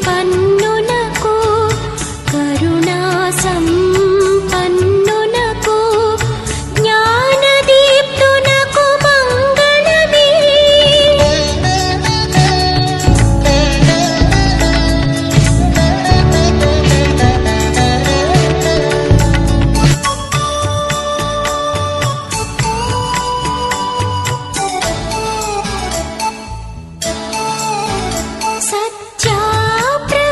సంపన్నునకు కరుణా సంపన్నునకు జ్ఞానదీప్తునకు మంగళమే.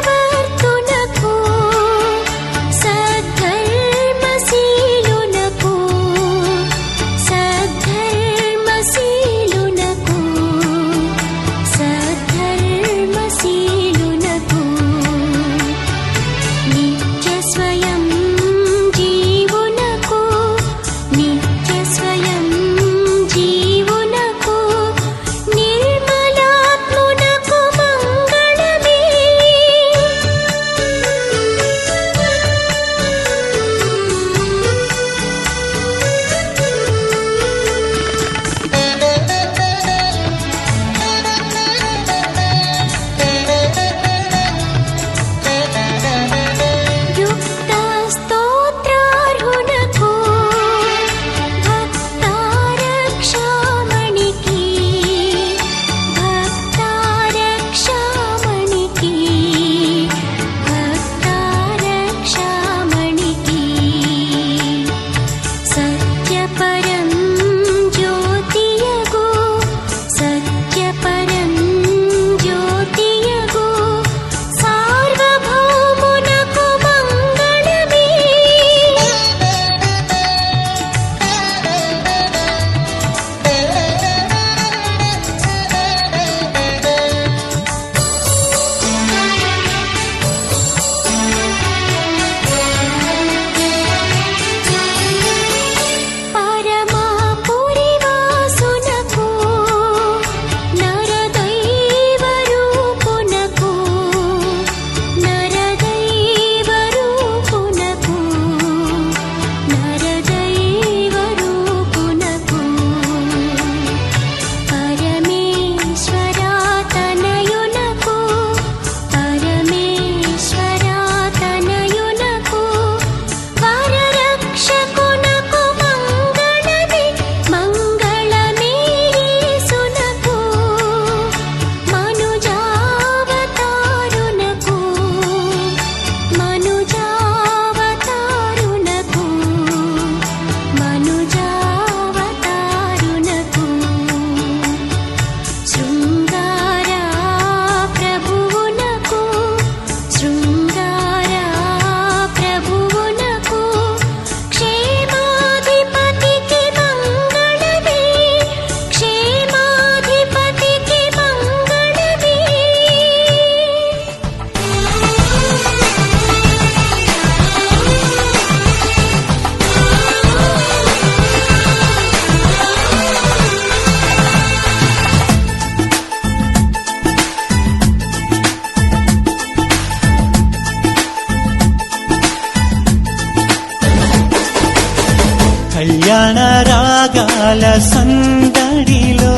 సత్యప్రవర్తునకు సద్ధర్మశీలునకు సద్ధర్మశీలునకు సద్ధర్మశీలునకు నిత్య స్వయం జీవునకు నిత్య స్వయం జీవునకు నిర్మలాత్మునకు మంగళమే. యుక్త స్తోత్రార్హునకు భక్తారక్షామణికి భక్తారక్షామణికి భక్తారక్షామణికి సత్యపరం జ్యోతియగు సత్యపరం జ్యోతియగు సార్వభౌమునకు మంగళమే. పరమాపురివాసునకు నరదైవరూపునకు నరదైవరూపునకు నరదైవరూపునకు పరమేశ్వరాతనయునకు పరమేశ్వరాతనయునకు వరరక్షకునకు మంగళమే. మంగళమే యేసునకు మనుజావతారునకు మనుజావతారునకు మనుజావతారునకు శృంగారా ప్రభువునకు శృంగారా ప్రభువునకు క్షేమాధిపతికి మంగళమే. క్షేమాధిపతికి మంగళమే. కళ్యాణ రాగాల సందడిలో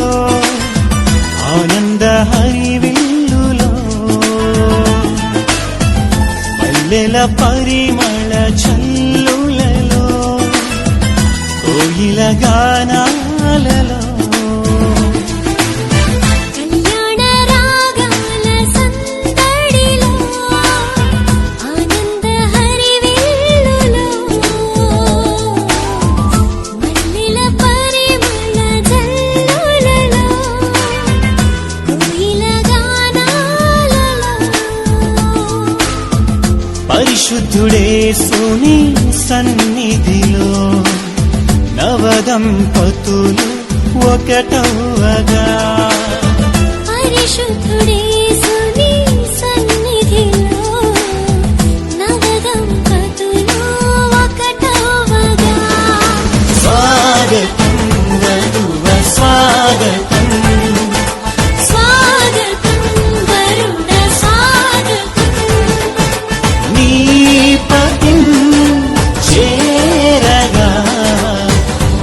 ఆనంద హరివిల్లులో పల్లెల పరిమళ చల్లులలో కోయిల గానాలలో కళ్యాణ రాగాల సందడిలో ఆనంద హరివిల్లులో మల్లెల పరిమళ జల్లులలో కోయిల గానాలలో పరిశుద్ధుడేసుని సన్నిధిలో నవదంపతులు ఒకటవగా పరిశుద్ధుడేసుని సన్నిధిలో నవదంపతులు ఒకటవగా స్వాగతం వధువ స్వాగతం స్వాగతం వరుణ స్వాగతం నీ పతిం చేరగా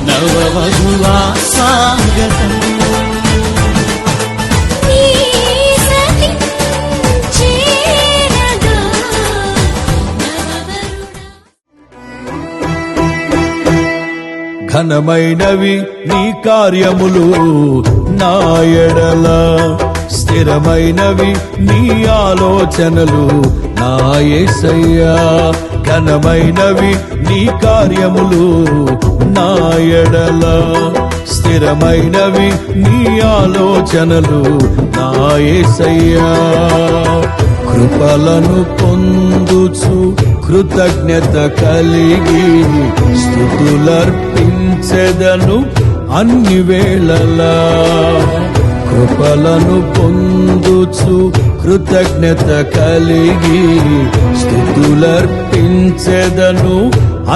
నవవధువా స్వాగతం నీ ఘనమైనవి నీ కార్యములు నా ఎడల, స్థిరమైనవి నీ ఆలోచనలు నా యేసయ్యా. ఘనమైనవి నీ కార్యములు నా ఎడల, స్థిరమైనవి నీ ఆలోచనలు నా యేసయ్యా. కృపలను పొందుచు కృతజ్ఞత కలిగి స్తుతులర్పించెదను అన్ని వేళలా. కృపలను పొందుచు కృతజ్ఞత కలిగి స్తుతులర్పించెదను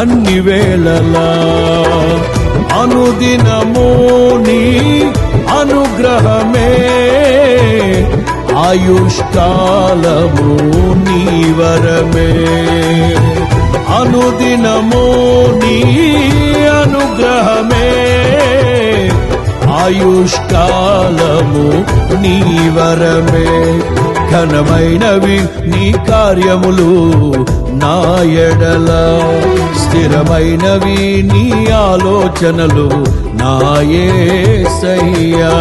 అన్ని వేళలా. అనుదినము నీ అనుగ్రహమే, ఆయుష్కాలము నీ వరమే. అనుదినము నీ అనుగ్రహమే, ఆయుష్కాలము నీ వరమే. ఘనమైనవి నీ కార్యములు నా ఎడల, స్థిరమైనవి నీ ఆలోచనలు నా యేసయ్యా.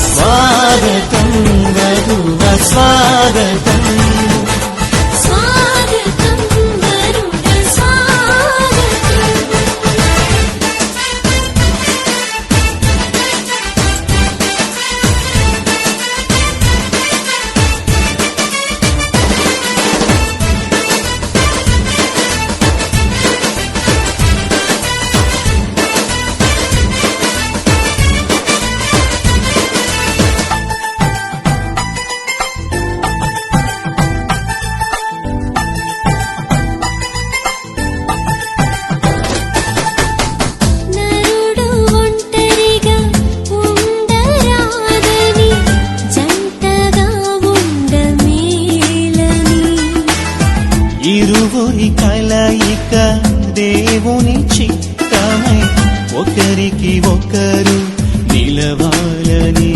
స్వాగతం వధువ స్వాగతం, స్వాగతం వరుణ స్వాగతం. నరుడు ఒంటరిగా ఉండరాదని, జంటగా ఉండమేలని. ఇరువురి కలయిక దేవుని చిత్తమై ఒకరికి ఒకరు నిలవాలని.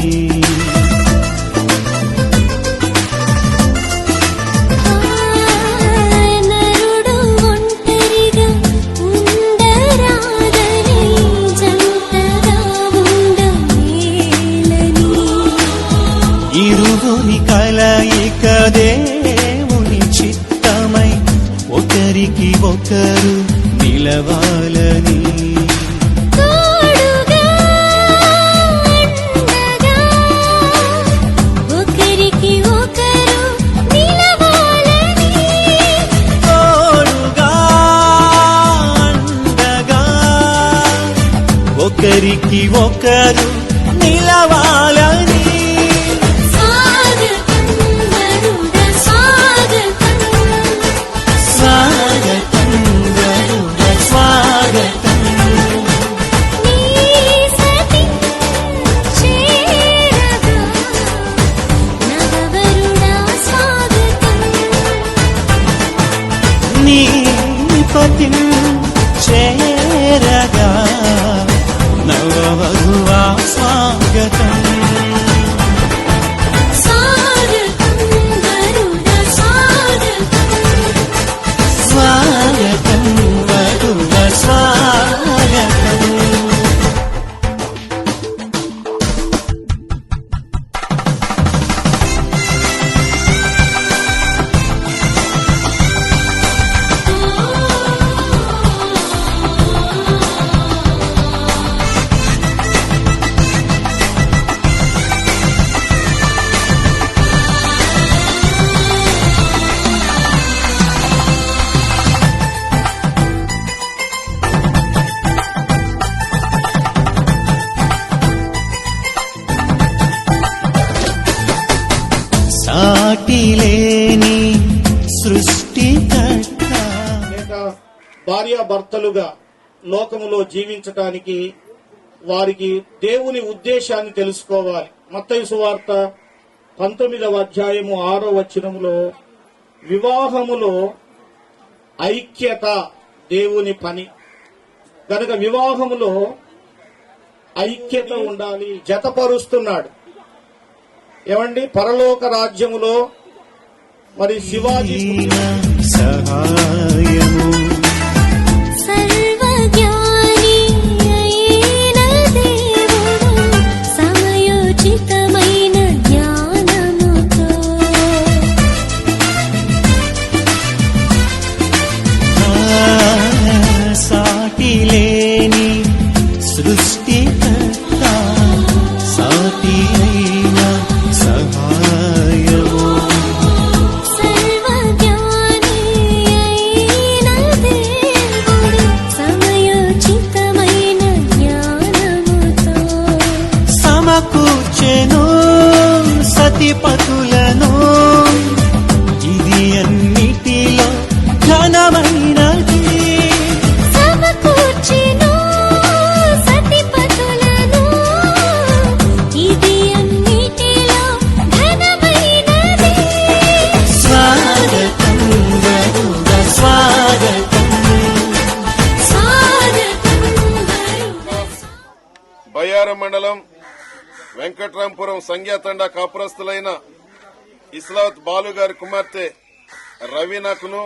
నరుడు ఒంటరిగా ఉండరాదని, జంటగా ఉండమేలని. ఇరువురి కలయిక దేవుని చిత్తమై ఒకరికి ఒకరు నిలవాలని. తోడుగా ఉండగా, ఒకరికి ఒకరు నిలవాలని. తోడుగా అండగా ఒకరికి ఒకరు నిలవాలని. స్వాగతం వరుణ స్వాగతం, స్వాగతం వరుణ స్వాగతం, నీ సతి చేరగా నవవరుణ స్వాగతం. నీ పతిం చేరగా నవవధువా స్వాగతం. స్వాగతం వరుణ స్వాగతం, స్వాగతం వధువ స్వాగతం. భార్యాభర్తలుగా లోకములో జీవించటానికి వారికి దేవుని ఉద్దేశాన్ని తెలుసుకోవాలి. మత్తయి సువార్త 19వ అధ్యాయము 6వ వచనములో వివాహములో ఐక్యత దేవుని పని కనుక వివాహములో ఐక్యత ఉండాలి. జతపరుస్తున్నాడు. ఏమండి, పరలోక రాజ్యములో మరి శివాజీ సహాయము సర్వజ్ఞాని అయిన దేవుడు సమయోచితమైన జ్ఞానముతో సాటి లేని సృష్టికర్త సాటి అయిన సహాయము సర్వజ్ఞాని అయిన దేవుడు సమయోచితమైన జ్ఞానముతో సమకూర్చెను సతిపతులను ఇది అన్నిటిలో ఘనమైనది. సమకూర్చెను సతిపతులను ఇది అన్నిటిలో ఘనమైనది. స్వాగతం గరుడ స్వాగతం స్వాగతం గరుడ బయ్యారం మండలం వెంకట్రాంపురం సంఘ్యాతండా కాపురస్తులైన ఇస్లావత్ బాలు గారి కుమార్తె రవీనాకును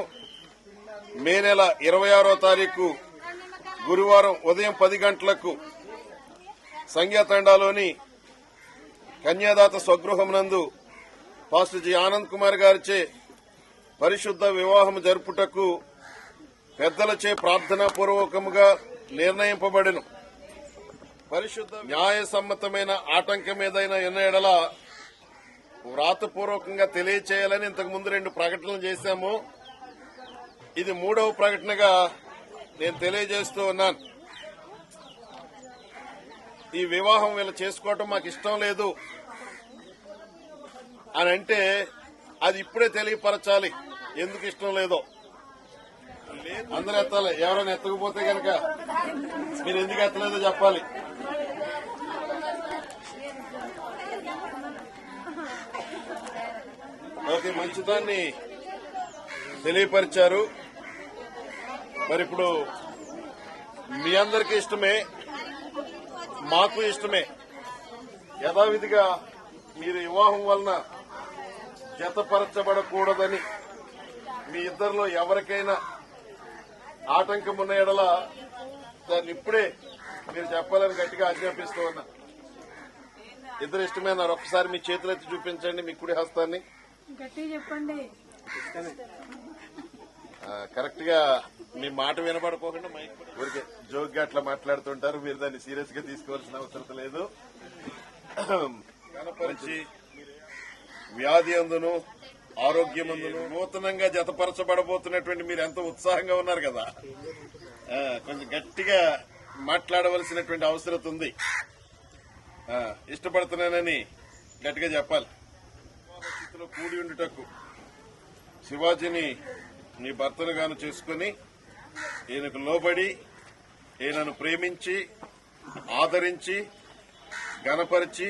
మే నెల 26వ తారీఖు గురువారం ఉదయం 10 గంటలకు సంఘ్యాతండాలోని కన్యాదాత స్వగృహం నందు పాస్టర్ జి ఆనంద్ కుమార్ గారిచే పరిశుద్ధ వివాహం జరుపుటకు పెద్దలచే ప్రార్థనాపూర్వకముగా నిర్ణయింపబడెను. పరిశుద్ధ న్యాయసమ్మతమైన ఆటంకం ఏదైనా ఉన్న ఎడల వ్రాతపూర్వకంగా తెలియచేయాలని ఇంతకు ముందు 2 ప్రకటనలు చేశాము. ఇది 3వ ప్రకటనగా నేను తెలియజేస్తూ ఉన్నాను. ఈ వివాహం వీళ్ళు చేసుకోవటం మాకు ఇష్టం లేదు అని అంటే అది ఇప్పుడే తెలియపరచాలి ఎందుకు ఇష్టం లేదో. అందరూ ఎత్తాలి. ఎవరైనా ఎత్తకపోతే కనుక మీరు ఎందుకు ఎత్తలేదో చెప్పాలి. ఓకే, మంచిదాన్ని తెలియపరిచారు. మరి ఇప్పుడు మీ అందరికీ ఇష్టమే, మాకు ఇష్టమే. యథావిధిగా మీరు వివాహం వలన జతపరచబడకూడదని మీ ఇద్దరిలో ఎవరికైనా ఆటంకం ఉన్న ఎడల దాన్ని ఇప్పుడే మీరు చెప్పాలని గట్టిగా ఆజ్ఞాపిస్తూ ఉన్నా. ఇద్దరు ఇష్టమేనారు? ఒక్కసారి మీ చేతులెత్తి చూపించండి, మీ కుడి హస్తాన్ని. చెప్పండి. కరెక్ట్ గా మీ మాట వినపడపోకుండా ఊరికే జోక్గా అట్లా మాట్లాడుతుంటారు. మీరు దాన్ని సీరియస్ గా తీసుకోవాల్సిన అవసరం లేదు. కనపరిచి వ్యాధి అందును ఆరోగ్యమందును నూతనంగా జతపరచబడబోతున్నటువంటి మీరు ఎంతో ఉత్సాహంగా ఉన్నారు కదా. కొంచెం గట్టిగా మాట్లాడవలసినటువంటి అవసరం ఉంది. ఇష్టపడుతున్నానని గట్టిగా చెప్పాలి. స్థితిలో కూడి ఉండుటకు శివాజీని నీ భర్తనుగాను చేసుకుని ఈయనకు లోబడి ఈయనను ప్రేమించి ఆదరించి గణపరిచి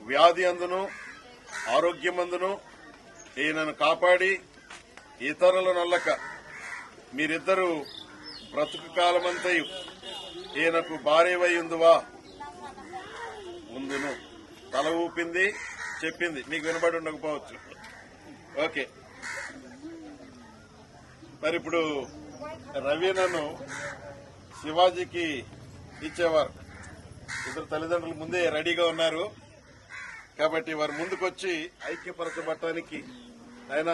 వ్యాధి అందును ఆరోగ్యమందును ఈయనను కాపాడి ఇతరుల నల్లక మీరిద్దరూ బ్రతుకు కాలమంతయు ఈయనకు భార్యవై ఉందువా ఉందును. తల ఊపింది, చెప్పింది, మీకు వినబడి ఉండకపోవచ్చు. ఓకే, మరి ఇప్పుడు రవీనను శివాజీకి ఇచ్చేవారు. ఇద్దరు తల్లిదండ్రులు ముందే రెడీగా ఉన్నారు కాబట్టి వారు ముందుకొచ్చి ఐక్యపరచబడటానికి ఆయన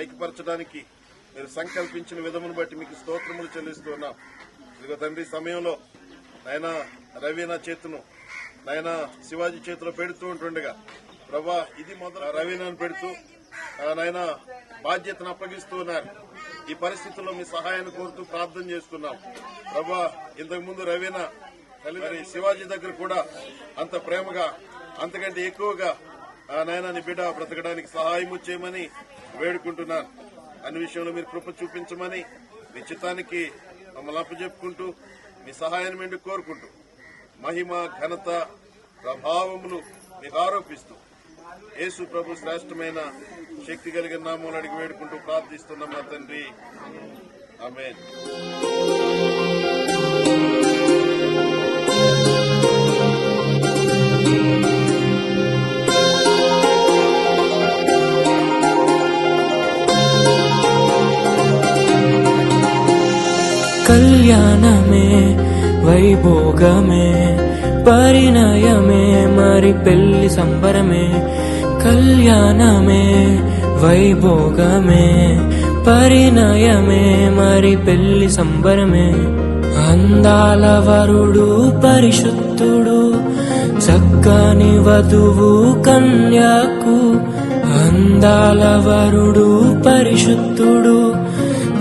ఐక్యపరచడానికి మీరు సంకల్పించిన విధమును బట్టి మీకు స్తోత్రములు చెల్లిస్తూ ఉన్నాం. ఇదిగో తండ్రి, సమయంలో ఆయన రవీనా చేతును ఆయన శివాజీ చేతిలో పెడుతూ ఉంటుండగా ప్రభా ఇది మొదలు రవీనాను పెడుతూ ఆయన బాధ్యతను అప్పగిస్తూ ఉన్నారు. ఈ పరిస్థితుల్లో మీ సహాయాన్ని కోరుతూ ప్రార్థన చేస్తున్నాం. ప్రభా, ఇంతకు ముందు రవీనా మరి శివాజీ దగ్గర కూడా అంత ప్రేమగా అంతకంటే ఎక్కువగా నాయన నీ బిడ్డ బ్రతకడానికి సహాయము చేయమని వేడుకుంటున్నాను. అన్ని విషయంలో మీరు కృప చూపించమని మీ చిత్తానికి మమ్మల్ని అప్పచెప్పుకుంటూ మీ సహాయాన్ని మేము కోరుకుంటూ మహిమ ఘనత ప్రభావములు మీకు ఆరోపిస్తూ యేసు ప్రభు శ్రేష్టమైన శక్తి కలిగిన నామములు అడిగి వేడుకుంటూ ప్రార్థిస్తున్నాం మా తండ్రి, ఆమేన్. కళ్యాణమే వైభోగమే పరిణయమే మరి పెళ్లి సంబరమే. కళ్యాణమే వైభోగమే పరిణయమే మరి పెళ్లి సంబరమే. అందాల వరుడు పరిశుద్ధుడు చక్కని వధువు కన్యాకు. అందాల వరుడు పరిశుద్ధుడు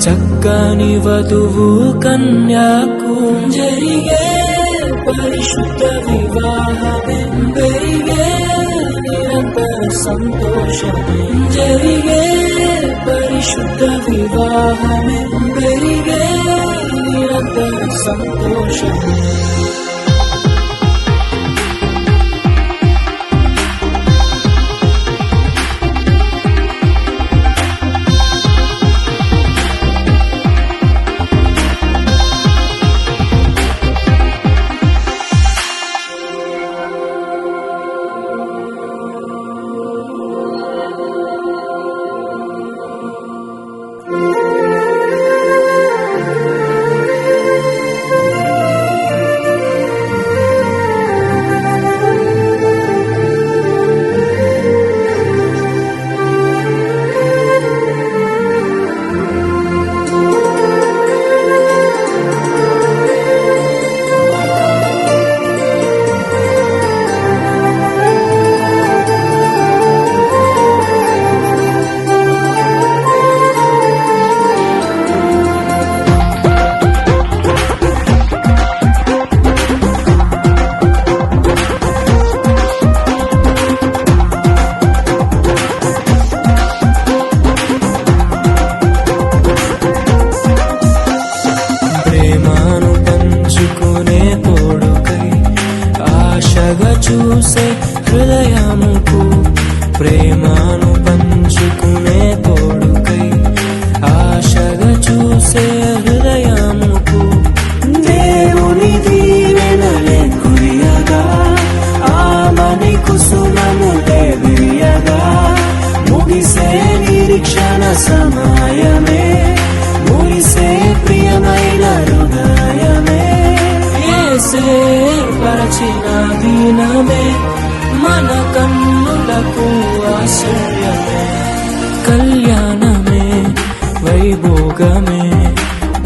చక్కని వధువు కన్యాకు. జరిగే పరిశుద్ధ వివాహమే పెరిగే నిరంతర సంతోషమే. జరిగే పరిశుద్ధ వివాహమే పెరిగే నిరంతర సంతోషమే. చూసే హృదయముకు ప్రేమను పంచుకునే తోడుకై ఆశగా చూసే హృదయముకు దేవుని దీవెనలే కురియగా ఆమని కుసుమములే విరియగా ముగిసే నిరీక్షణ సమయమే ముగిసే ప్రియమైన హృదయమే యేసే పరచిన దీనమే మన కన్నులకు ఆశ్చర్యమే కళ్యాణమే వైభోగమే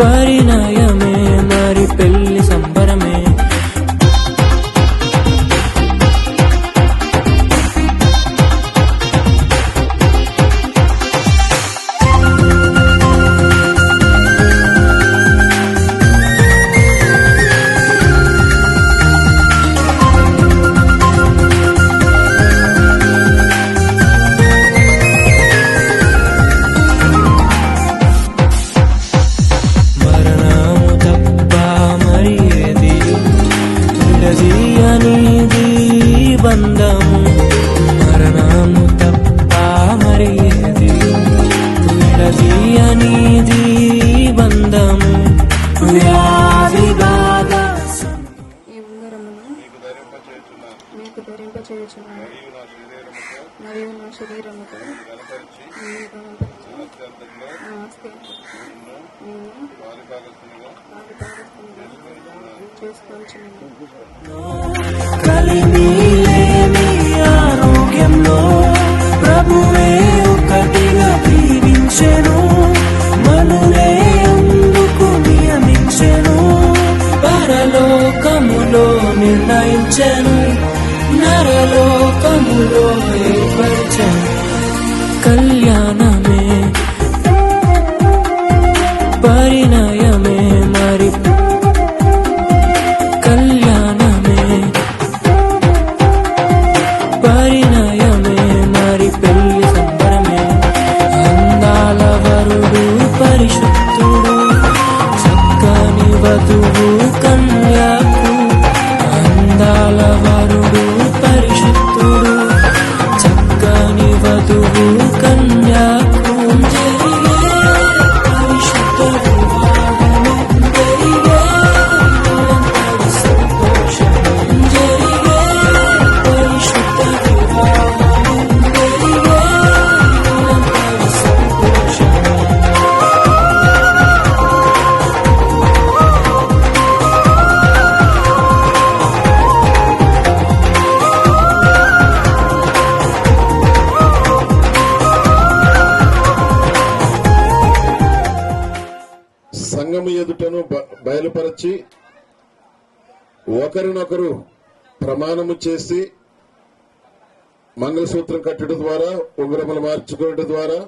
పరిణయమే మరి పెళ్లి సంబరమే బంధము మరణము తప్ప మరి ఏది విడదీయనిది బంధము వ్యాధి బాధ మీకు ధరింపచేయుచున్నాను మరియు నా శరీరముతో నా ఆస్తి నేను కలిమిలేని ఆరోగ్యంలో ప్రభువే ఒకటిగా దీవించెను మనులే అందుకు నియమించెను పరలోకములో నిర్ణయించెను నరలోకములో ఏర్పరచెను కళ్యాణమే పరిణయమే మరి కళ్యాణమే పరిణయమే మరి పెళ్లి సంబరమే అందాల వరుడు పరిశుద్ధుడు వరుడు పరిశుద్ధుడు చక్కని వధువు కన్యాకుంజరి పరిశుద్ధ వివాహము జరిగే నిరంతర సంతోషము జరిగే పరిశుద్ధ వివాహము జరిగే నిరంతర సంతోషము సంఘము ఎదుటను బయలుపరచి ఒకరినొకరు ప్రమాణము చేసి మంగళసూత్రం కట్టడం ద్వారా ఉంగరములు మార్చుకోవడం ద్వారా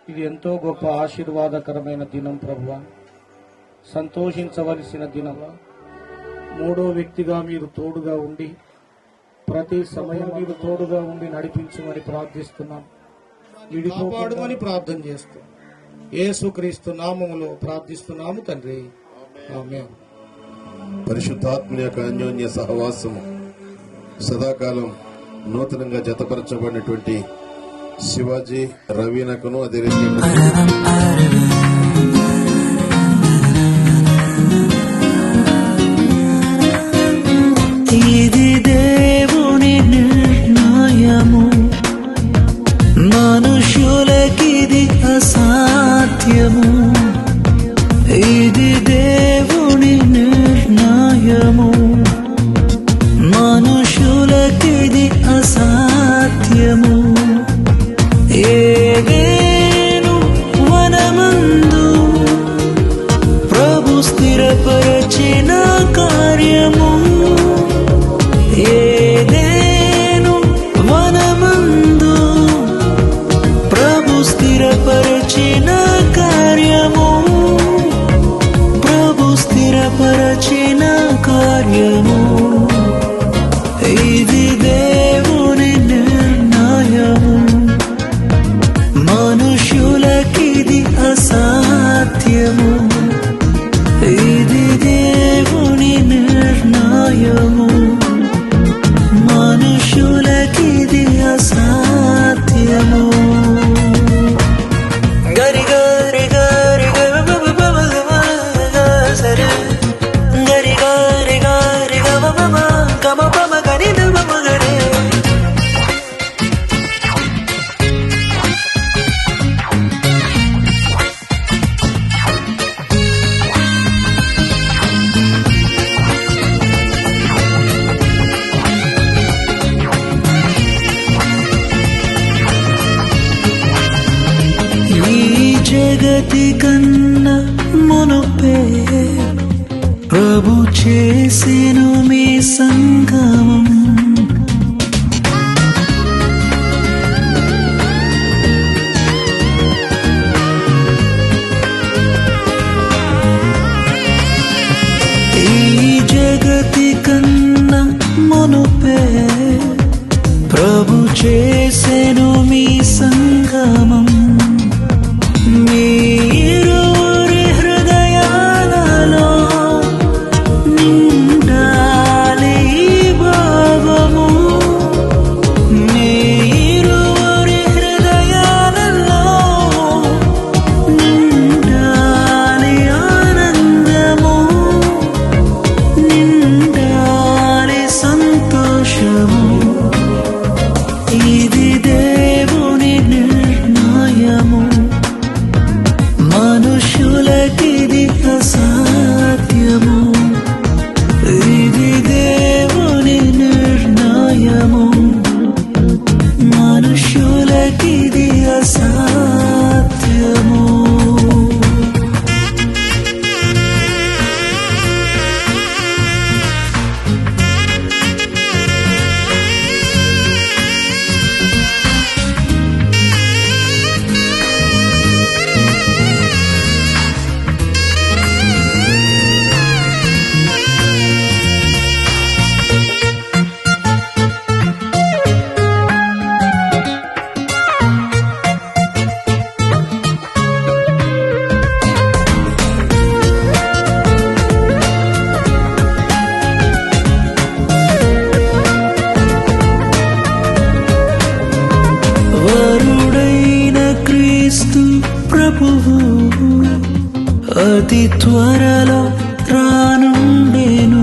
ఇది ఎంతో గొప్ప ఆశీర్వాదకరమైన దినం ప్రభువా, సంతోషించవలసిన దినం. మూడో వ్యక్తిగా మీరు తోడుగా ఉండి ప్రతి సమయం మీరు తోడుగా ఉండి నడిపించమని ప్రార్థిస్తున్నాం. విడిపోపాడుమని ప్రార్థన చేస్తూ యేసుక్రీస్తు నామములో ప్రార్థిస్తున్నాము తండ్రి, ఆమేన్. పరిశుద్ధాత్మ యొక్క అన్యోన్య సహవాసము సదాకాలం నూతనంగా జతపరచబడినటువంటి శివాజీ రవీనకును అదే రీతిగా ఇది దేవుని నిర్ణయము మనుషులకిది అసాధ్యము ఇది దేవుని నిర్ణయము మనుషులకిది అసాధ్యము ఏదేను వనమందు ప్రభు స్థిరపరచిన కార్యము ఏదేను వనమందు ప్రభు స్థిరపరచిన కార్యము ప్రభు స్థిరపరచిన కార్యము ఇది దేవుని నిర్ణయము మనుషులకిది అసాధ్యము ఇది దేవుని నిర్ణయము మనుషులకిది అసాధ్యము గరి గరి గరి సరే గరి గరి గరి గమ పమ గరి గరి ఈ జగతి కన్నా మునుపే ప్రభు చేసెను మీ సంగమం ఈ జగతి కన్నా మునుపే ప్రభు చేసెను మీ సంగమం మీరురి హృదయాలలో నిండాలి ఈ భావము మీరురి హృదయాలలో నిండాలి ఆనందము నిండాలి సంతోషము అతి త్వరలో రానుండెను.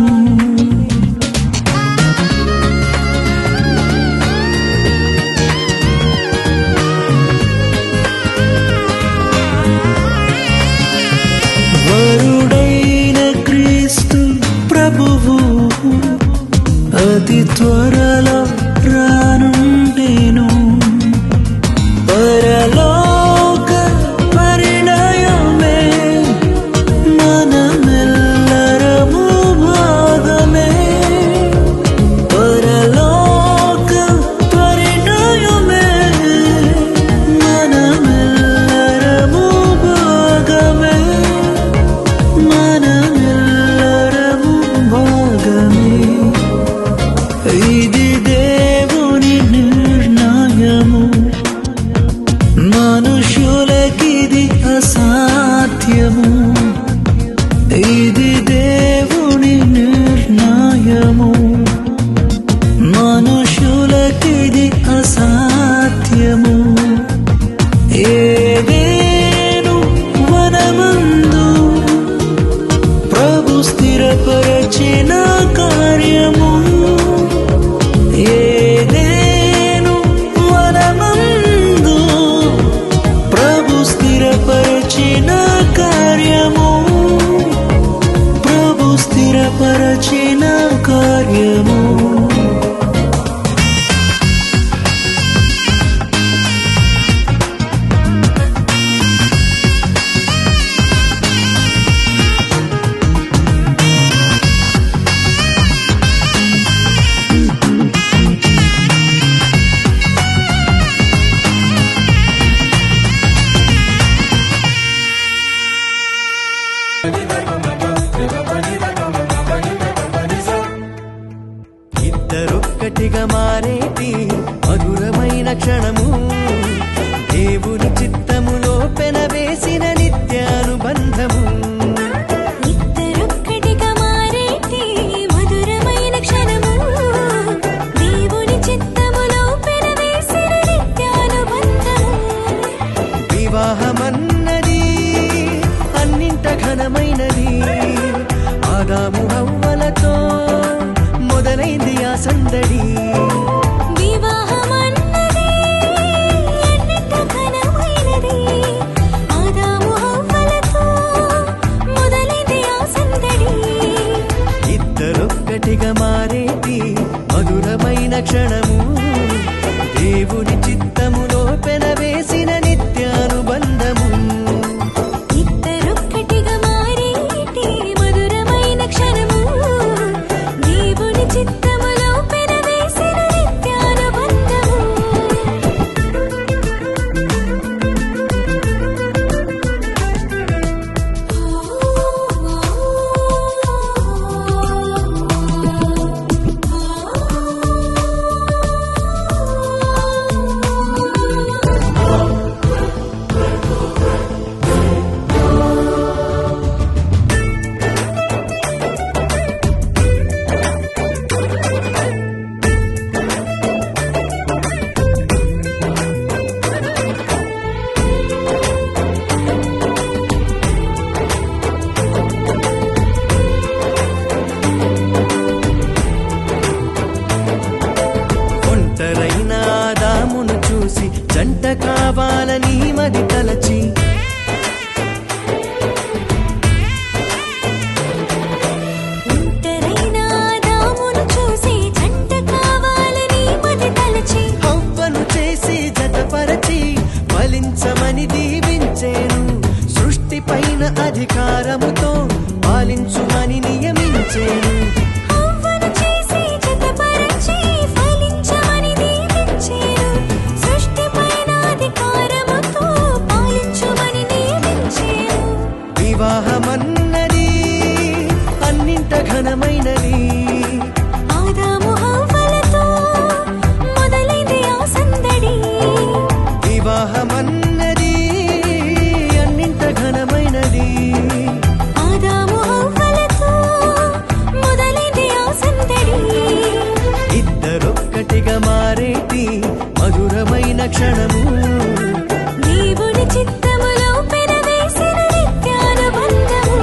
వరుడైన క్రీస్తు ప్రభువు అతి త్వరలో రానుండెను. పరలోక పరిణయమే మనమెల్లరము భాగమే. పరలోక పరిణయమే మనమెల్లరము భాగమే. మనమెల్లరము భాగమే. ఇది దేవుని నిర్ణయము, మనుషులకిది అసాధ్యము. ఇది దేవుని నిర్ణయము, మనుషులకిది అసాధ్యము. ఏదేను వనమందు ప్రభు స్థిరపరచిన కార్యము. ఏదేను వనమందు ప్రభు స్థిరపరచిన కార్యము. ప్రభు స్థిరపరచిన కార్యము. ఇద్దరొక్కటిగా మారేటి మధురమైన క్షణము, దేవుని చిత్తములో పెనవేసిన నిత్యానుబంధము. ఇద్దరొక్కటిగా మారేటి మధురమైన క్షణము, దేవుని చిత్తములో పెనవేసిన నిత్యానుబంధము. వివాహమన్నది అన్నింట ఘనమైనది, ఆదాము హవ్వలతో మొదలైంది ఆ సందడి. వివాహమన్నది అన్నింట ఘనమైనది, ఆదాము హవ్వలతో మొదలైంది ఆ సందడి. ఇద్దరొక్కటిగా మారేటి మధురమైన క్షణము, దేవుని చిత్తములో పెనవేసిన నిత్యానుబంధము. ఇద్దరొక్కటిగా మారేటి మధురమైన క్షణము, దేవుని చిత్తములో పెనవేసిన నిత్యానుబంధము. ఒంటరైన ఆదామును చూసి జంట కావాలని మది తలచి, ఒంటరైన ఆదామును చూసి జంట కావాలని మది తలచి, హవ్వను చేసి జతపరచి ఫలించమని దీవించేను. సృష్టి పైన అధికారముతో పాలించుమని నియమించేను. హవ్వను చేసి జతపరచి ఫలించమని దీవించెను. సృష్టిపైన అధికారముతో పాలించుమని నియమించెను. వివాహమన్నది అన్నింట ఘనమైనది, ఆదాము హవ్వలతో మొదలైంది ఆ సందడి. వివాహమన్నది అన్నింట ఘనమైనది, ఆదాము హవ్వలతో మొదలైంది ఆ సందడి. ఇద్దరొక్కటిగా మారేటి మధురమైన క్షణము, దేవుని చిత్తములో పెనవేసిన నిత్యానుబంధము.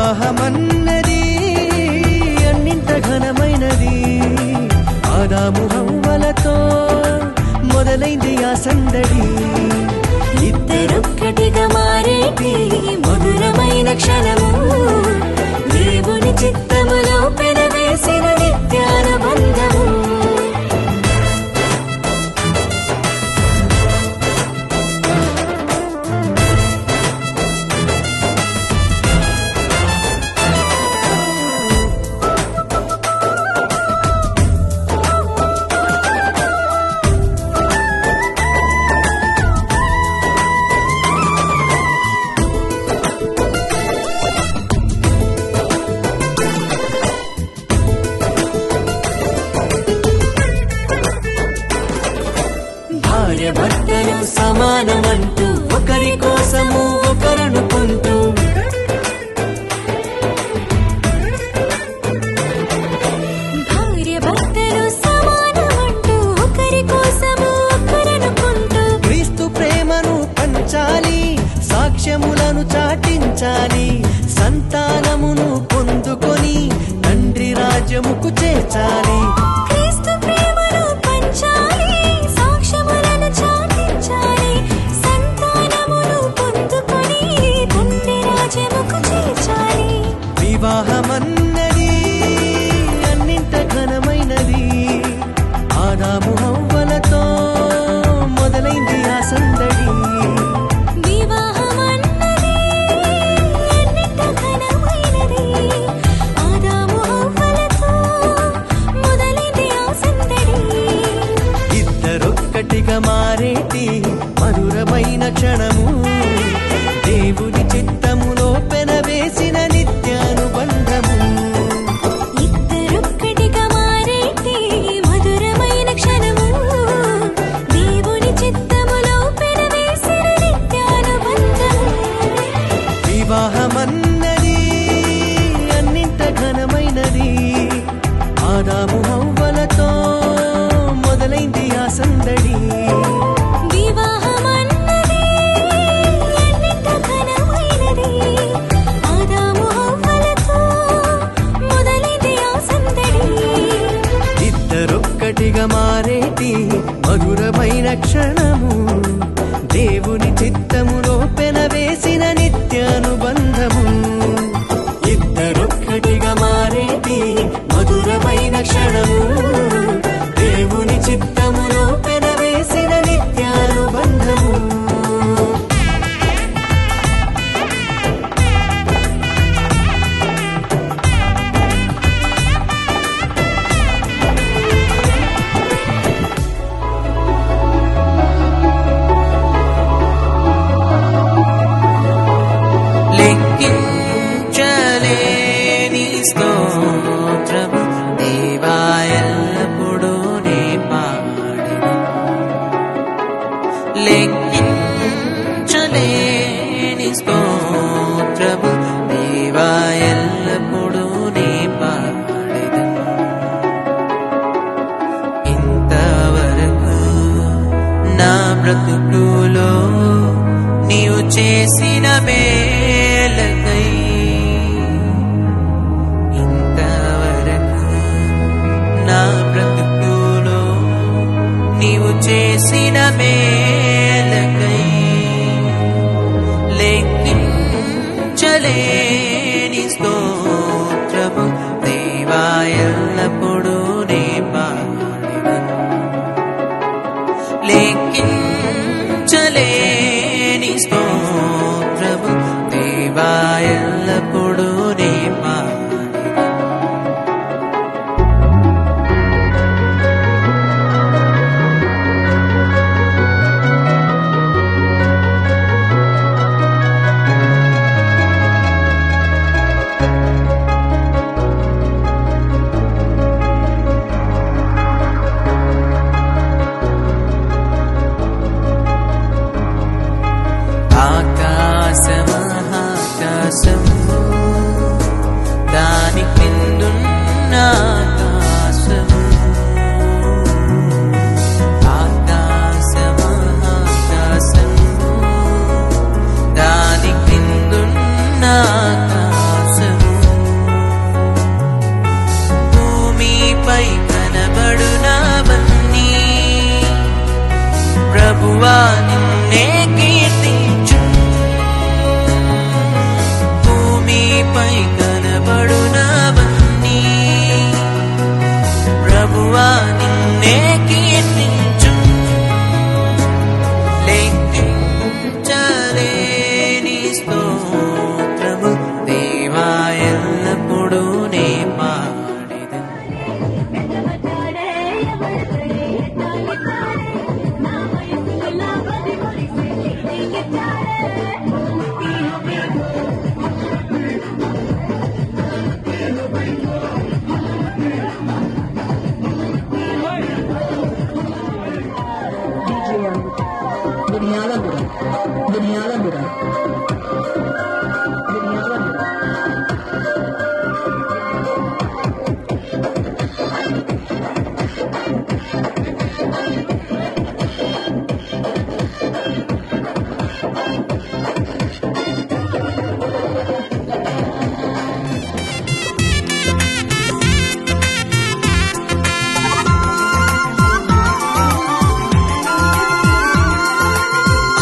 వివాహమన్నది అన్నింట ఘనమైనది. ఆదాము హవ్వలతో మొదలైంది ఆ సందడి. ఇద్దరొక్కటిగా మారేటి మధురమైన క్షణము, దేవుని చిత్తములో పెనవేసిన నిత్యానుబంధము. భార్య భర్తలు సమానమంటూ ఒకరి కోసము ఒకరనుకుంటూ, భార్య భర్తలు సమానమంటూ ఒకరి కోసము ఒకరనుకుంటూ, క్రీస్తు ప్రేమను పంచాలి, సాక్ష్యములను చాటించాలి, సంతానమును పొందుకొని తండ్రి రాజ్యముకు చేర్చాలి. క్రీస్తు ప్రేమను పంచాలి, సాక్ష్యములను చాటించాలి, సంతానమును పొందుకొని తండ్రి రాజ్యముకు చేర్చాలి. వివాహమన్నది అన్నింట ఘనమైనది. ఆదాము హవ్వలతో మొదలైంది ఆ సందడి. వివాహమన్నది అన్నింట ఘనమైనది. ఆదాము హవ్వలతో మొదలైంది ఆ సందడి. ఇద్దరొక్కటిగా మారేటి మధురమైన క్షణము, దేవుని చిత్తములో పెనవేసిన నిత్యానుబంధము. ఇద్దరొక్కటిగా మారేటి మధురమైన క్షణము, దేవుని చిత్తములో పెనవేసిన నిత్యానుబంధము. వివాహమన్నది అన్నింట ఘనమైనది. ఆదాము హవ్వలతో మొదలైంది ఆ సందడి. వివాహమన్నది అన్నింట ఘనమైనది. ఆదాము హవ్వలతో మొదలైంది ఆ సందడి. ఇద్దరొక్కటిగా మారేటి మధురమైన క్షణము, దేవుని చిత్తములో పెనవేసిన నిత్యానుబంధము. ఇద్దరొక్కటిగా మారేటి మధురమైన క్షణము, దేవుని చిత్తములో పెనవేసిన నిత్యానుబంధము. లెక్కించలేని స్తోత్రము దేవా ఎల్లప్పుడూ నే పాడెను. లెక్కించలేని స్తోత్రము దేవా ఎల్లప్పుడూ నే పాడెను. ఇంతవరకు నా బ్రతుకులో నీవు చేసిన మేలకై, ఇంతవరకు నా బ్రతుకులో నీవు చేసిన మేలకై, లెక్కించలేని స్తోత్రము దేవా ఎల్లప్పుడూ నే పాడెను. లెక్కించలేని స్తోత్రము దేవా ఎల్లప్పుడూ నే పాడెను. ఆకాశమహాకాశము దాని కిందున్న ఆకాశము, ఆకాశమహాకాశము దాని కిందున్న ఆకాశము, దేవా ఎల్లప్పుడూ నే పాడేదను.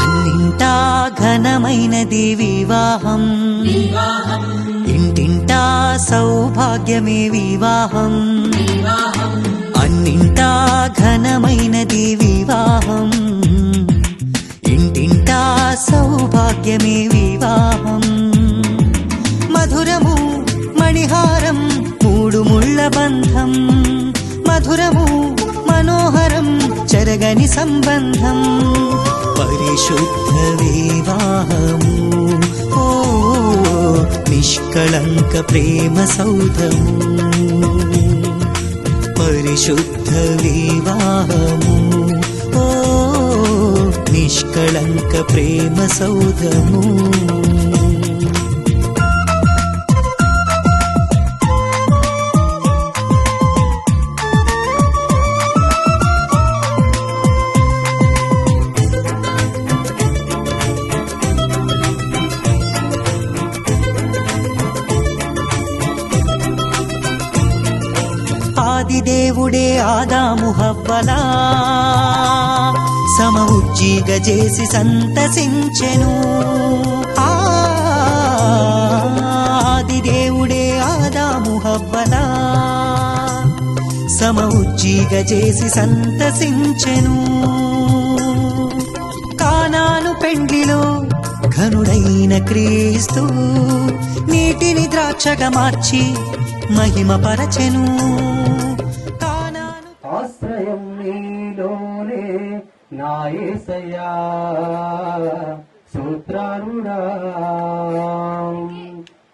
అన్నింటా ఘనమైనది వివాహం, ఇంటింటా సౌభాగ్యమే వివాహం. అన్నింటా ఘనమైనది వివాహం, ఇంటింటా సౌభాగ్యమే వివాహం. మధురము మణిహారం మూడు ముళ్ళ బంధం, మధురము మనోహరం చెరగని సంబంధం. పరిశుద్ధ వివాహము ఓ నిష్కళంక ప్రేమ సౌధము. పరిశుద్ధ వివాహము ఓ నిష్కళంక ప్రేమ సౌధము. ఆదిదేవుడే ఆదాము హవ్వలా సమ ఉజ్జీగ చేసి సంతసించెను. ఆదిదేవుడే ఆదాము హవ్వలా సమ ఉజ్జీగ చేసి సంతసించెను. కానాను పెండ్లిలో ఘనుడైన క్రీస్తు నీటిని ద్రాక్షగా మార్చి మహిమ పరచెను. ఆశ్రయం నీలోనే నా యేసయ్యా సూత్రారుడా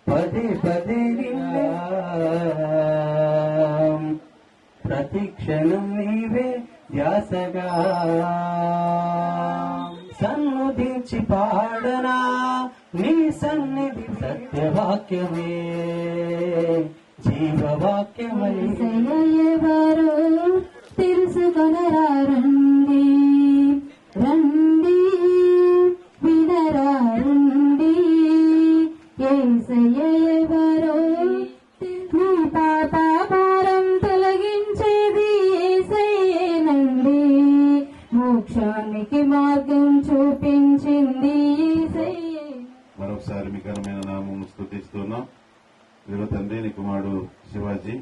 పదే పదే నిన్నే ప్రతిక్షణం నీవే ధ్యాసగా సన్నుధించి పాడనా నీ సన్నిధి సత్యవాక్యమే జీవవాక్యమై. ఎవరు తెలుసుకొనరా రండి, రండి వినరా రండి. యేసయ్య ఎవరో నీ పాప భారం తొలగించేది యేసయ్యేనండి. మోక్షానికి మార్గం చూపించింది యేసయ్యే. మరొకసారి మీ ఘనమైన నామము స్తుతిస్తున్నాం. ఇదిగో తండ్రి, నీ కుమారుడు శివాజీ,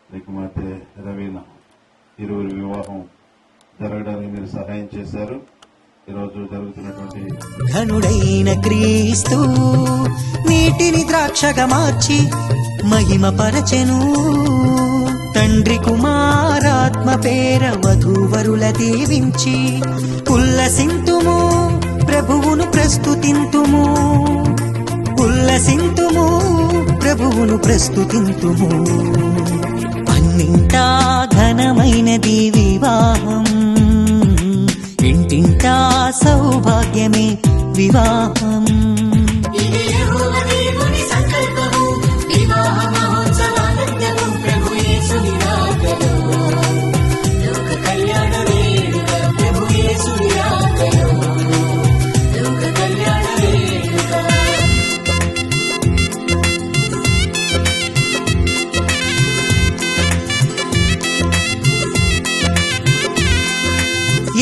నీ కుమార్తె రవీనా ఇరువురి వివాహం జరగడానికి మీరు సహాయం చేశారు. ఈరోజు జరుగుతున్నటువంటి ఘనుడైన క్రీస్తు నీటిని ద్రాక్షగా మార్చి మహిమ పరచెను. తండ్రి కుమారాత్మ పేర వధూవరుల దీవించి ఉల్లసింతుము ప్రభువును ప్రస్తుతింతుము. ఉల్లసింతుము ప్రభువును ప్రస్తుతింతుము. అన్నింటా ఘనమైనది వివాహం, ఇంటింటా సౌభాగ్యమే వివాహం.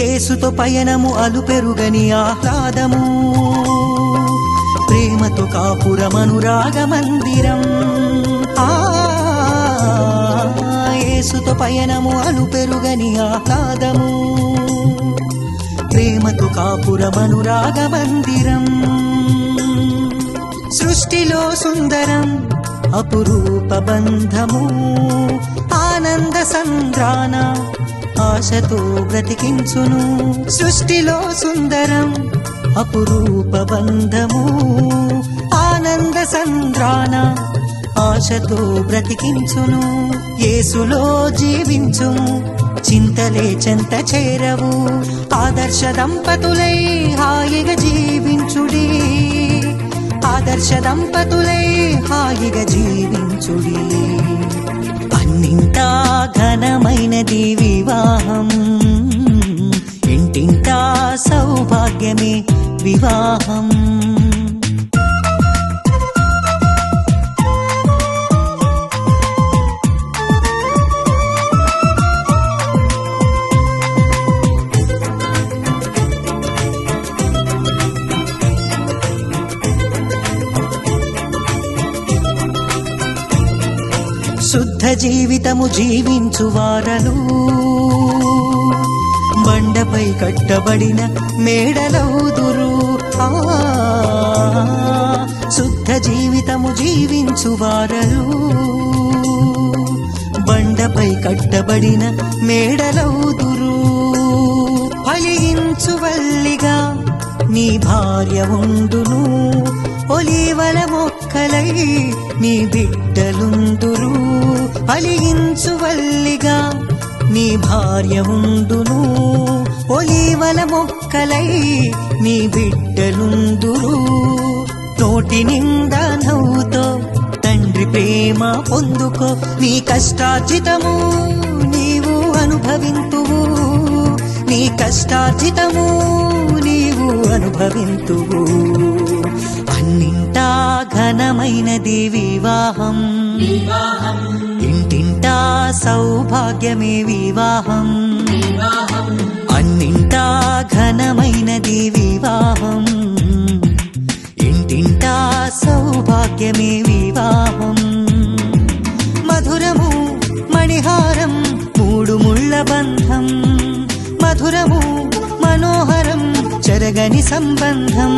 యేసుతో పయనము అలుపెరుగని ఆహ్లాదము, ప్రేమతో కాపురమనురాగ మందిరం. యేసుతో పయనము అలుపెరుగని ఆహ్లాదము, ప్రేమతో కాపురమనురాగ మందిరం. సృష్టిలో సుందరం అపురూప బంధము ఆనంద సంద్రాన ఆశతో బ్రతికించును సృష్టిలో సుందరం అపురూప బంధము ఆనంద సంద్రాన ఆశతో బ్రతికించును యేసులో జీవించుము చింతలే చెంత చేరవు ఆదర్శ దంపతులై హాయిగా జీవించుడి ఆదర్శ దంపతులై హాయిగా జీవించుడి అన్నింటా ఘనమైనది వివాహం ఇంటింటా సౌభాగ్యమే వివాహం శుద్ధ జీవితము జీవించు వారలు బండపై కట్టబడిన మేడలవుదురు శుద్ధ జీవితము జీవించు వారలు బండపై కట్టబడిన మేడలవుదురు ఫలించు వల్లిగా నీ భార్య ఉండును ఒలీవల మొక్కలై నీ బిడ్డలుందురు ఫలించు వల్లిగా నీ భార్య ఉండును ఒలీవల మొక్కలై నీ బిడ్డలుందురు నోటి నిండా నవ్వుతో తండ్రి ప్రేమ పొందుకో నీ కష్టార్జితము నీవు అనుభవింతువు నీ కష్టార్జితము నీవు అనుభవింతువు అన్నింటా ఘనమైనది వివాహం ఇంటింటా సౌభాగ్యమే వివాహం అన్నింటా ఘనమైనది వివాహం ఇంటింటా సౌభాగ్యమే వివాహం మధురము మణిహారం మూడు ముళ్ళ బంధం మధురము మనోహరం చెరగని సంబంధం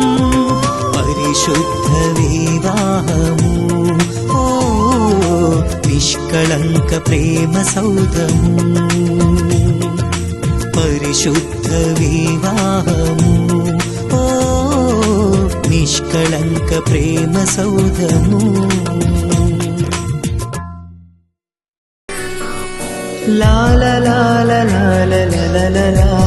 పరిశుద్ధ వివాహము ఓ నిష్కళంక ప్రేమ సౌధము పరిశుద్ధ వివాహము ఓ నిష్కళంక ప్రేమ సౌధము లాల లాల లాల లాల లాల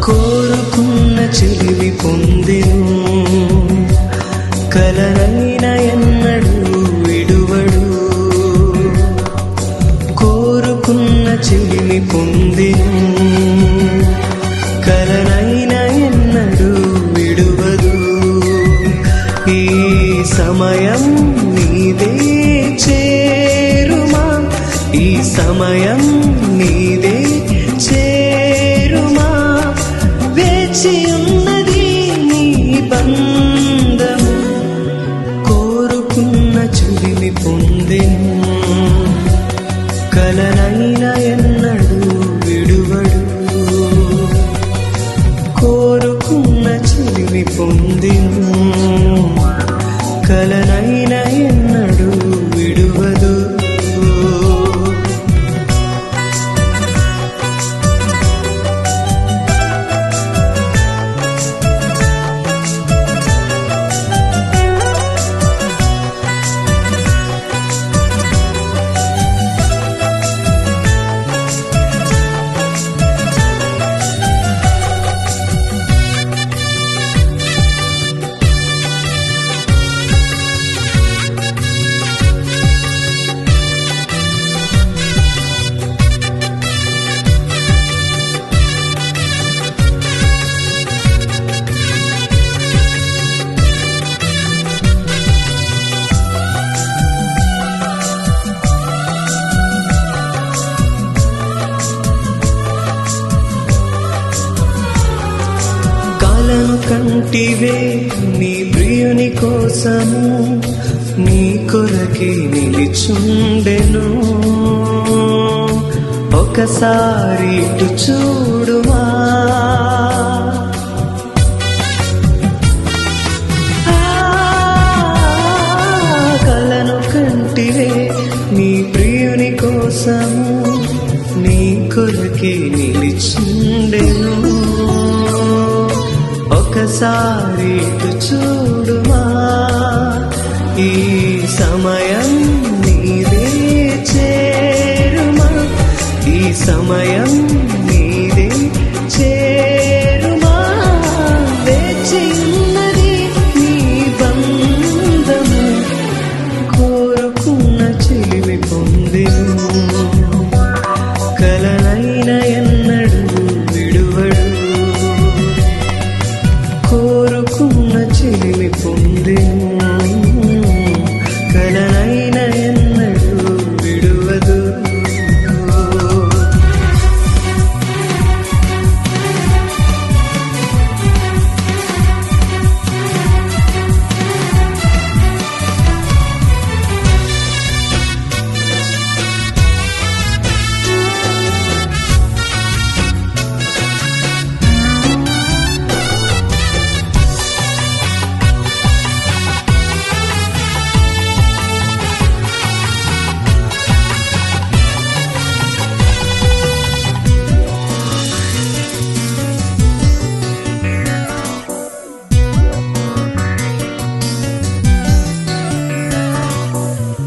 కోరుకున్న చెలివి పొందెను కలనైన ఎన్నడు విడువడు కోరుకున్న చెలిమి పొందెను కలనైన ఎన్నడు విడువదు ఈ సమయం నీదే చేరుమా ఈ సమయం నీదే చేరుమా వేచి ఉన్నది నీ బంధము కోరుకున్న చెలిమి పొందెను కలనైన ఎన్నడు విడువడు కోరుకున్న చెలిమి పొందెను కలనైన ఎన్నడు విడువదు కంటివే నీ ప్రియుని కోసము నీ కొరకే నిలిచుండెను ఒకసారి ఇటు చూడుమా. కలను కంటివే నీ ప్రియుని కోసము, నీ కొరకే నిలిచుండెను. ఒకసారి ఇటు చూడుమా, ఈ సమయం నీదే చేరుమా, ఈ సమయం నీదే చేరుమా. వేచి ఉన్నది నీ బంధము, కోరుకున్న చెలిమి పొందెను. కలనైన ఎన్నడు విడువడు, కోరుకున్న చెలిమి పొందెను. కలనైన ఎన్నడు విడువదు.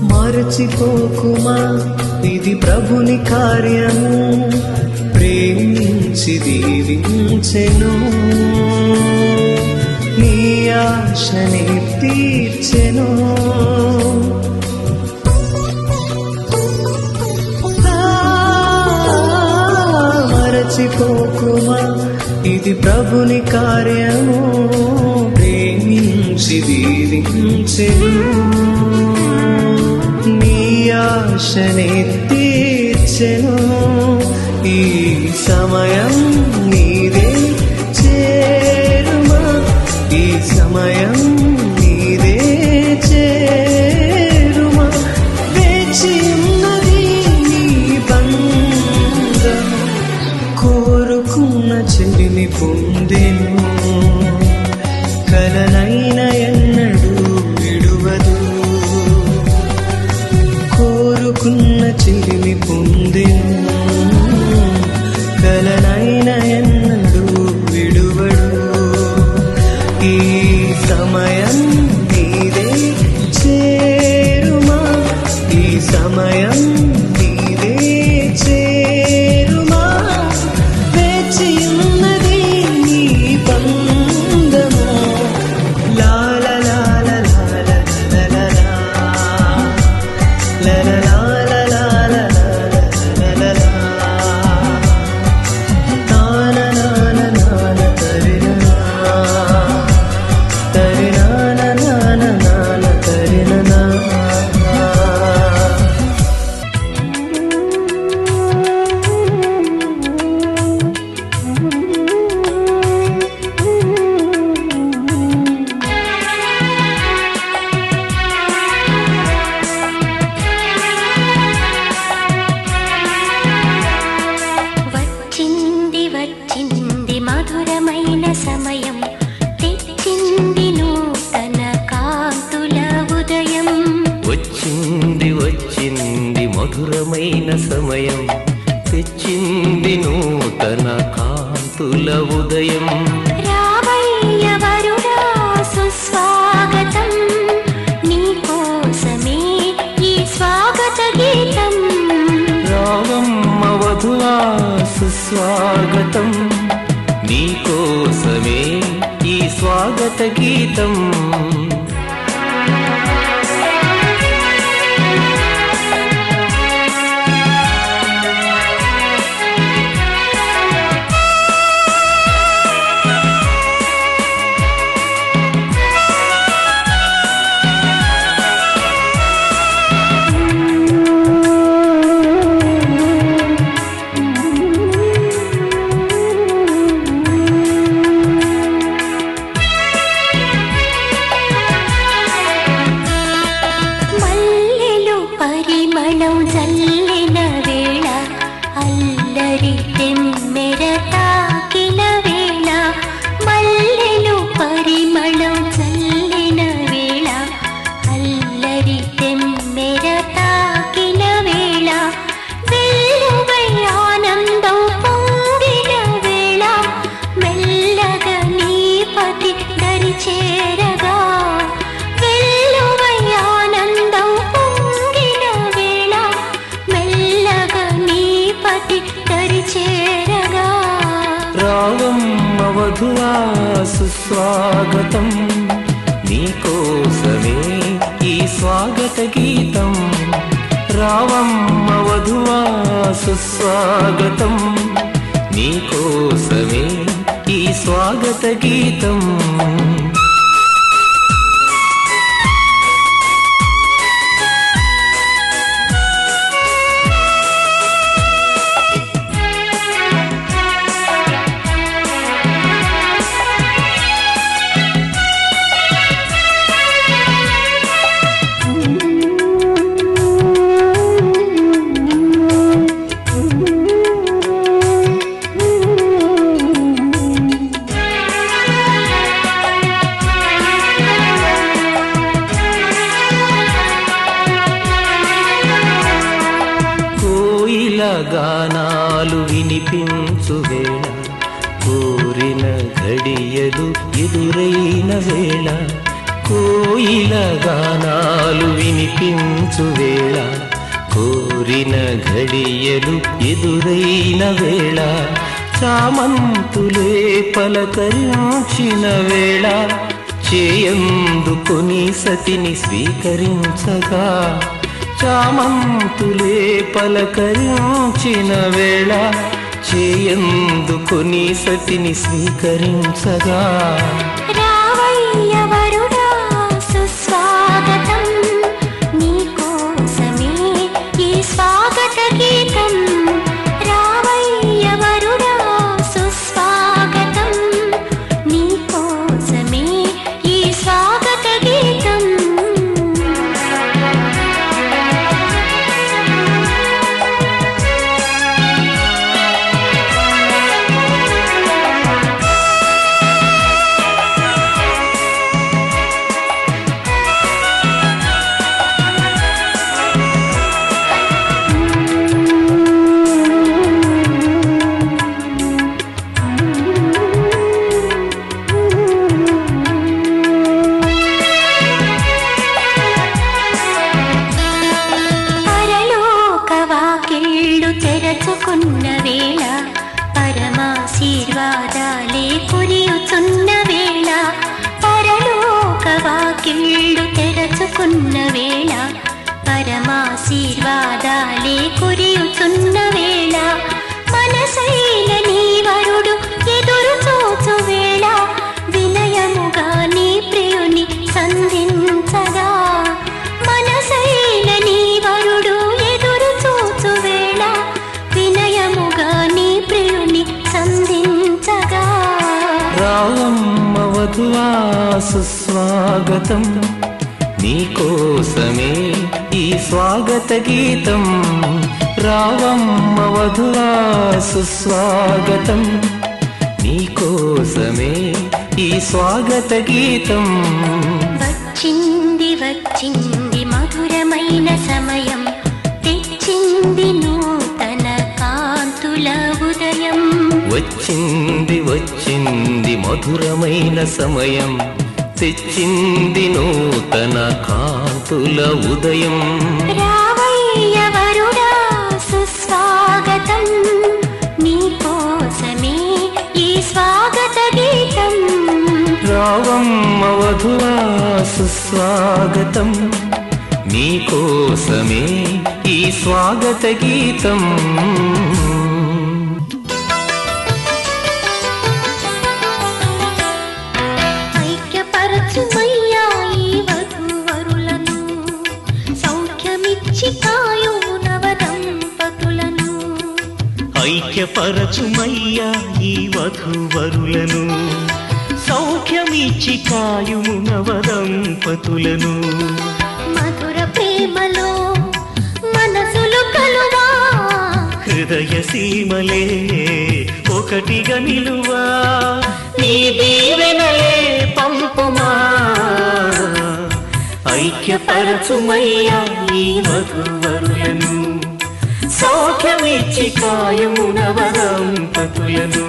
మరచిపోకుమా, ఇది ప్రభుని కార్యము, ప్రేమించి దీవించెను. నీ ఆశని తీర్చెను. మరచిపోకుమా, ఇది ప్రభుని కార్యము, ప్రేమించి దీవించెను. నీ ఆశని తీర్చెను. ఈ సమయం నీదే చేరుమా, ఈ సమయం నీదే చేరుమా. వేచి ఉన్నది నీ బంధం, కోరుకున్న చెలిమి పొందెను. కలనైన ఎన్నడు విడువదు, కోరుకున్న చెలిమి పొందెను. కలనైన ఎన్నడు విడువడు. ఈ సమయం నీదే చేరుమా, ఈ సమయం నీదే చేరుమా. వేచి ఉన్నది నీ బంధము. లాల లాల లాల లాల వచ్చింది వచ్చింది మధురమైన సమయం, తెచ్చింది నూతన కాంతుల ఉదయం. వచ్చింది వచ్చింది మధురమైన సమయం, తెచ్చింది నూతన కాంతుల ఉదయం. రామయ్య వరుడా సుస్వాగతం, నీ కోసమే ఈ స్వాగత గీతం. రామమ్మ వధువా సుస్వాగతం, నీకోసమే ఈ స్వాగత గీతం. వధువా సుస్వాగతం నీకోసమే ఈ స్వాగత గీతం రావమ్మ వధువా సుస్వాగతం నీకోసమే ఈ స్వాగత గీతం గానాలు వినిపించు వేళ కోరిన ఘడియలు ఎదురైన వేళ కోయిల గానాలు వినిపించు వేళ కోరిన ఘడియలు ఎదురైన వేళ చామంతులే పలకరించిన వేళ చేయందుకొని సతిని స్వీకరించగా చామంతులే పలకరించిన వేళ చేయందుకొని సతిని స్వీకరించగా రావయ్య వరుడా సుస్వాగతం నీకోసమే ఈ స్వాగత గీతం రావయ్య వరుడా సుస్వాగతం నీకోసమే ఈ స్వాగత గీతం తెరచుకున్న వేళ పరమాశీర్వాదాలే కురియుచున్న వేళ పరలోక వాకిళ్ళు తెరచుకున్న వేళ పరమాశీర్వాదాలే కురియుచున్న వేళ మనసైన నీ వరుడు ఎదురు చూచు వేళ వినయముగా నీ ప్రియుని సంధించగా మనసైన నీ వరుడు ఎదురు చూచు వేళ వినయముగా నీ ప్రియుని సంధించగా రావమ్మ వధువా సుస్వాగతం నీకోసమే ఈ స్వాగత గీతం రావమ్మ వధువా సుస్వాగతం నీకోసమే ఈ స్వాగత గీతం వచ్చింది వచ్చింది మధురమైన సమయం తెచ్చింది నూతన కాంతుల ఉదయం వచ్చింది వచ్చింది మధురమైన సమయం తెచ్చింది నూతన కాంతుల ఉదయం రావయ్య వరుడా సుస్వాగతం నీకోసమే ఈ స్వాగత గీతం రావమ్మ వధువా సుస్వాగతం నీకోసమే ఈ స్వాగత గీతం ఐక్యపరచుమయ్యా ఈ వధూవరులను సౌఖ్యమిచ్చి కాయుము నవదంపతులను ఐక్యపరచుమయ్యా ఈ వధూవరులను సౌఖ్యమిచ్చి కాయుము నవదంపతులను మధుర ప్రేమలో మనసులు కలువా హృదయ సీమలే ఒకటిగా నిలువా నీ దీవెనలే పంపుమా ఐక్యపరచుమయ్యా ఈ వధూవరులను సౌఖ్యమిచ్చి కాయుము నవదంపతులను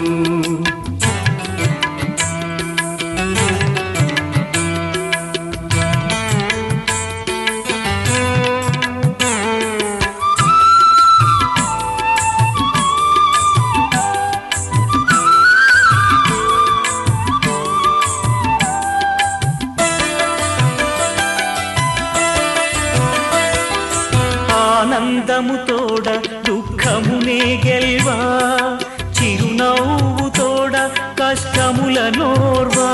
ఆనందము తోడ దుఃఖమునే గెల్వా చిరునవ్వు తోడ కష్టముల నోర్వా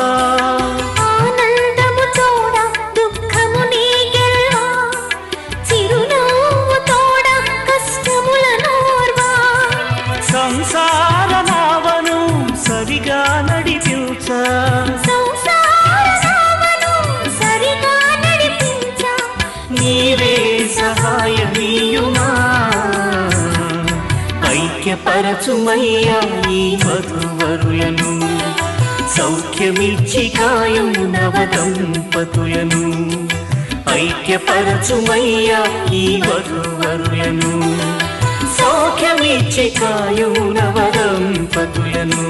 ఆనందము తోడ దుఃఖముని గెల్వా చిరునవ్వు తోడ కష్టముల నోర్వా సంసార నావను సరిగా నడిపించ సంసార నావను సరిగా నడిపించ నీవే సహాయమీయుమా ఐక్యపరచుమయ్యా ఈ వధూవరులను సౌఖ్యమిచ్చి కాయము నవ దంపతులను ఐక్యపరచుమయ్యా ఈ వధూవరులను సౌఖ్యమిచ్చి కాయము నవ దంపతులను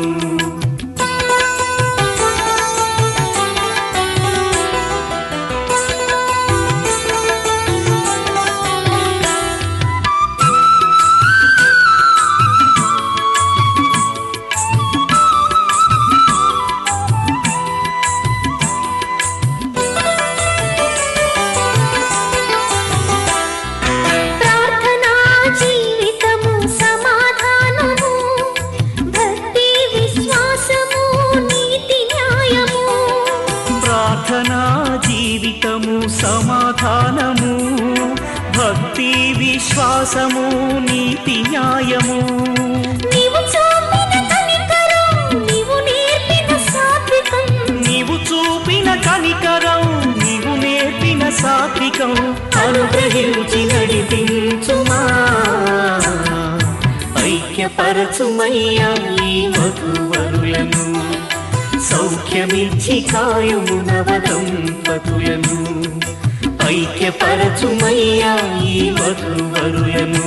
ప్రార్థనా జీవితము సమాధానము భక్తి విశ్వాసము నీతి న్యాయము ప్రార్థనా జీవితము సమాధానము భక్తి విశ్వాసము నీతి న్యాయము నీవు చూపిన కనికరం నీవు నేర్పిన సాత్వికం నీవు చూపిన కనికరం నీవు నేర్పిన సాత్వికం అనుగ్రహించి నడిపించుమా ఐక్యపరచుమయ్యా ఈ వధూవరులను సౌఖ్యమిచ్చి కాయము నవ దంపతులను ఐక్యపరచుమయ్యా ఈ వధూవరులను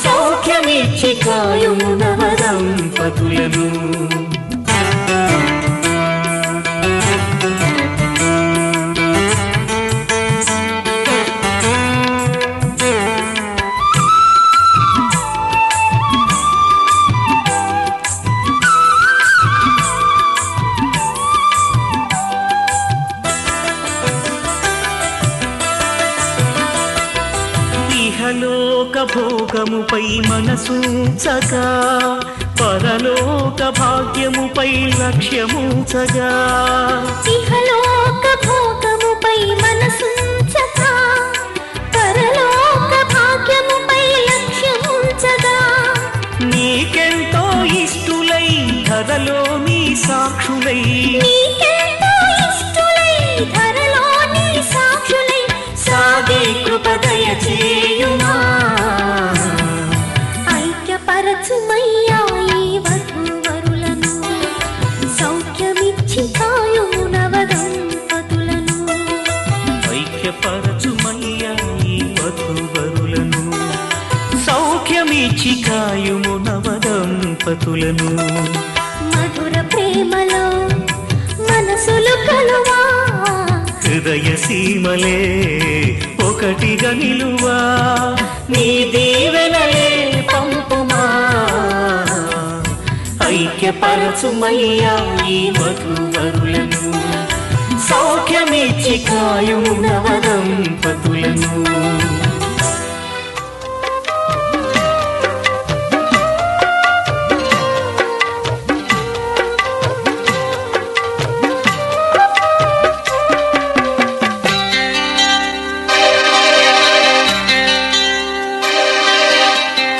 సౌఖ్యమిచ్చి కాయము నవ దంపతులను ఇహలోక భోగముపై మనసుంచగా పరలోక భాగ్యముపై లక్ష్యముంచగా ఇహలోక భోగముపై మనసుంచక పరలోక భాగ్యముపై లక్ష్యముంచగా నీకెంతో ఇష్టులై ధరలో నీ సాక్షులై నీకెంతో ఇష్టులై ధరలో నీ సాక్షులై సాగే కృపదయ చేయుమా ఐక్యపరచుమయ్యా ఈ వధూవరులను సౌఖ్యమిచ్చి కాయము నవ దంపతులను ఐక్యపరచుమయ్యా ఈ వధూవరులను సౌఖ్యమిచ్చి కాయుము నవ దంపతులను మధుర ప్రేమలో మనసులు కలువా హృదయ సీమలే ఒకటిగా నిలువా నీ దీవెనలే పంపుమా ఐక్యపరచుమయ్యా ఈ వధూవరులను సౌఖ్యమిచ్చి కాయుము నవ దంపతులను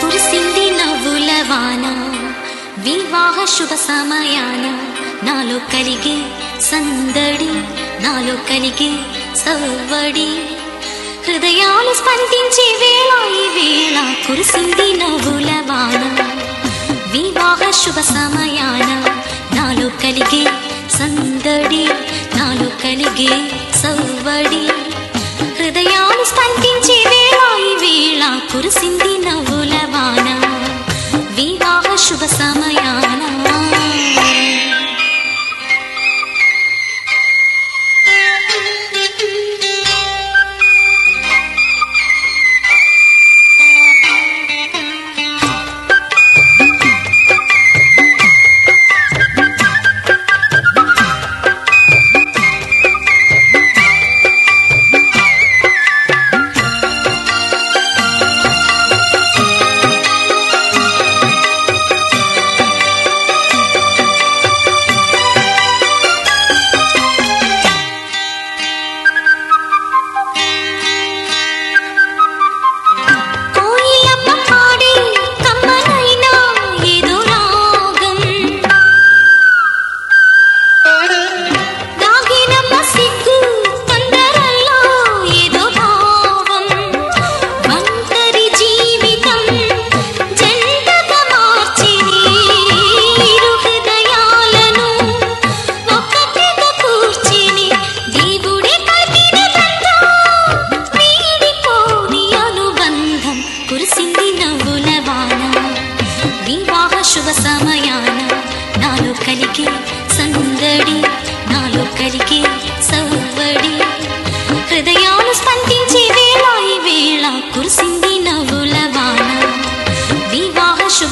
కురిసింది నవ్వుల వాన వివాహ శుభ సమయాన నాలో కలిగే సందడి నాలో కలిగే సవ్వడి హృదయాలు స్పందించే వేళ ఈ వేళ కురిసింది నవ్వుల వాన వివాహ శుభ సమయాన నాలో కలిగే సందడి నాలో కలిగే సవ్వడి హృదయాలు స్పందించే వేళ ఈ వేళ కురిసింది నవ్వుల వాన వివాహ శుభ సమయాన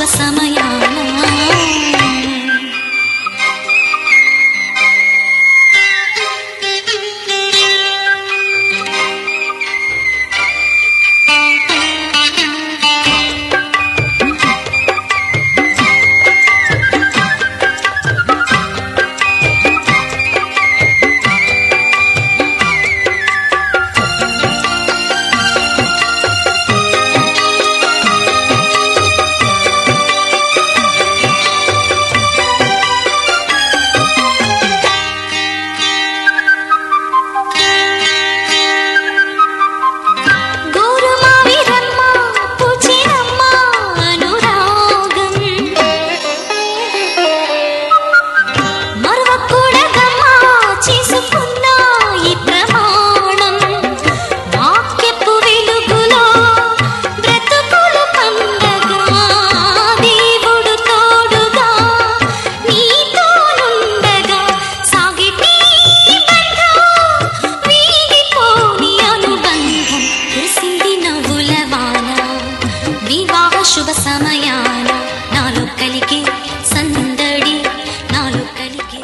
సమయాన శుభ సమయాన నాలో కలిగే సందడి నాలో కలిగే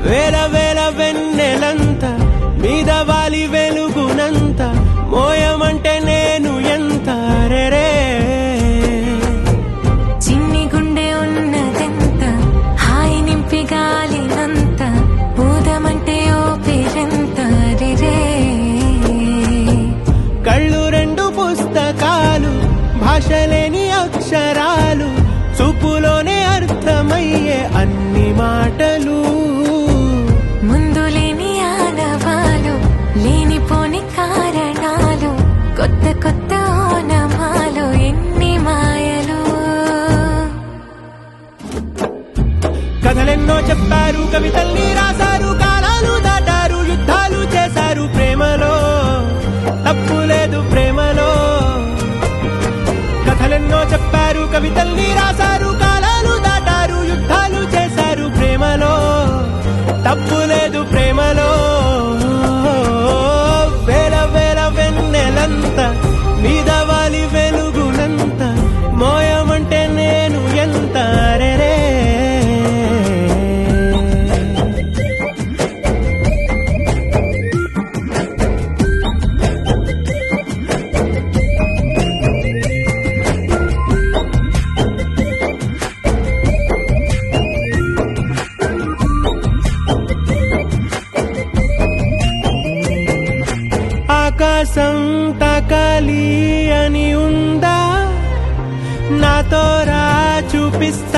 వేల వేల వెన్నెలంత మీద కథలెన్నో చెప్పారు, కవితల్ని రాశారు, కాలాలు దాటారు, యుద్ధాలు చేశారు. ప్రేమలో తప్పు లేదు, ప్రేమలో. కథలెన్నో చెప్పారు, కవితల్ని రాశారు, కాలాలు దాటారు, యుద్ధాలు చేశారు. ప్రేమలో తప్పు లేదు, ప్రేమలో. వేల వేల వెన్నెలంత మీద వాలి వెలుగునంత మోయమంటే నేను ఎంత రే. ఆకాశం తాకాలి అని ఉందా, నాతో రా చూపిస్తా.